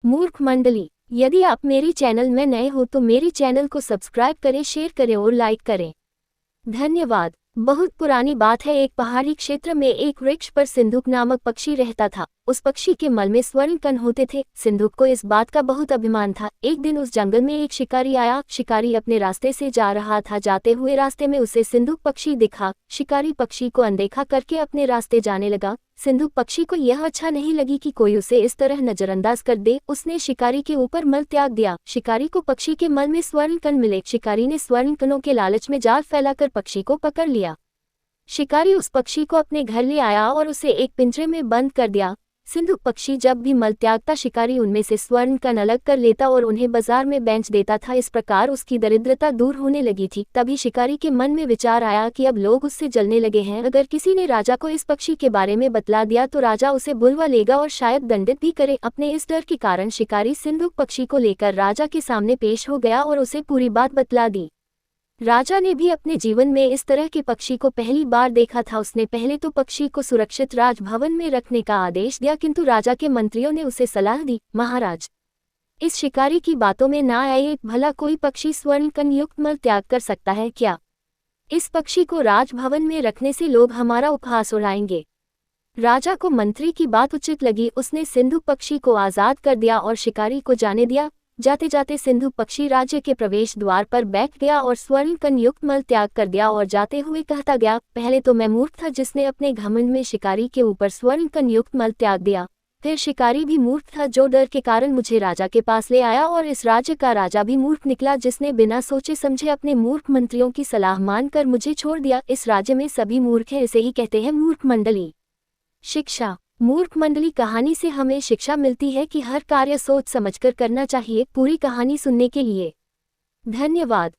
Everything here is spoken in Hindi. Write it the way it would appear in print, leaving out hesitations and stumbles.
मूर्ख मंडली, यदि आप मेरी चैनल में नए हो तो मेरी चैनल को सब्सक्राइब करें, शेयर करें और लाइक करें। धन्यवाद। बहुत पुरानी बात है, एक पहाड़ी क्षेत्र में एक वृक्ष पर सिंधुक नामक पक्षी रहता था। उस पक्षी के मल में स्वर्ण कण होते थे। सिंधुक को इस बात का बहुत अभिमान था। एक दिन उस जंगल में एक शिकारी आया। शिकारी अपने रास्ते से जा रहा था। जाते हुए रास्ते में उसे सिंधुक पक्षी दिखा। शिकारी पक्षी को अनदेखा करके अपने रास्ते जाने लगा। सिंधुक पक्षी को यह अच्छा नहीं लगी कि कोई उसे इस तरह नजरअंदाज कर दे। उसने शिकारी के ऊपर मल त्याग दिया। शिकारी को पक्षी के मल में स्वर्ण कण मिले। शिकारी ने स्वर्ण कणों के लालच में जाल फैलाकर पक्षी को पकड़ लिया। शिकारी उस पक्षी को अपने घर ले आया और उसे एक पिंजरे में बंद कर दिया। सिंधुक पक्षी जब भी मल त्यागता, शिकारी उनमें से स्वर्ण कण अलग कर लेता और उन्हें बाजार में बेच देता था। इस प्रकार उसकी दरिद्रता दूर होने लगी थी। तभी शिकारी के मन में विचार आया कि अब लोग उससे जलने लगे हैं। अगर किसी ने राजा को इस पक्षी के बारे में बतला दिया तो राजा उसे बुलवा लेगा और शायद दंडित भी करे। अपने इस डर के कारण शिकारी सिंधुक पक्षी को लेकर राजा के सामने पेश हो गया और उसे पूरी बात बतला दी। राजा ने भी अपने जीवन में इस तरह के पक्षी को पहली बार देखा था। उसने पहले तो पक्षी को सुरक्षित राजभवन में रखने का आदेश दिया, किंतु राजा के मंत्रियों ने उसे सलाह दी, महाराज, इस शिकारी की बातों में ना आए। भला कोई पक्षी स्वर्ण कण युक्त मल त्याग कर सकता है क्या? इस पक्षी को राजभवन में रखने से लोग हमारा उपहास उड़ाएंगे। राजा को मंत्री की बात उचित लगी। उसने सिंधुक पक्षी को आजाद कर दिया और शिकारी को जाने दिया। जाते जाते सिंधुक पक्षी राज्य के प्रवेश द्वार पर बैठ गया और स्वर्ण कण युक्त मल त्याग कर दिया और जाते हुए कहता गया, पहले तो मैं मूर्ख था जिसने अपने घमंड में शिकारी के ऊपर स्वर्ण कण युक्त मल त्याग दिया। फिर शिकारी भी मूर्ख था जो डर के कारण मुझे राजा के पास ले आया, और इस राज्य का राजा भी मूर्ख निकला जिसने बिना सोचे समझे अपने मूर्ख मंत्रियों की सलाह मानकर मुझे छोड़ दिया। इस राज्य में सभी मूर्ख हैं, इसे ही कहते हैं मूर्ख मंडली। शिक्षा। मूर्ख मंडली कहानी से हमें शिक्षा मिलती है कि हर कार्य सोच समझकर करना चाहिए। पूरी कहानी सुनने के लिए धन्यवाद।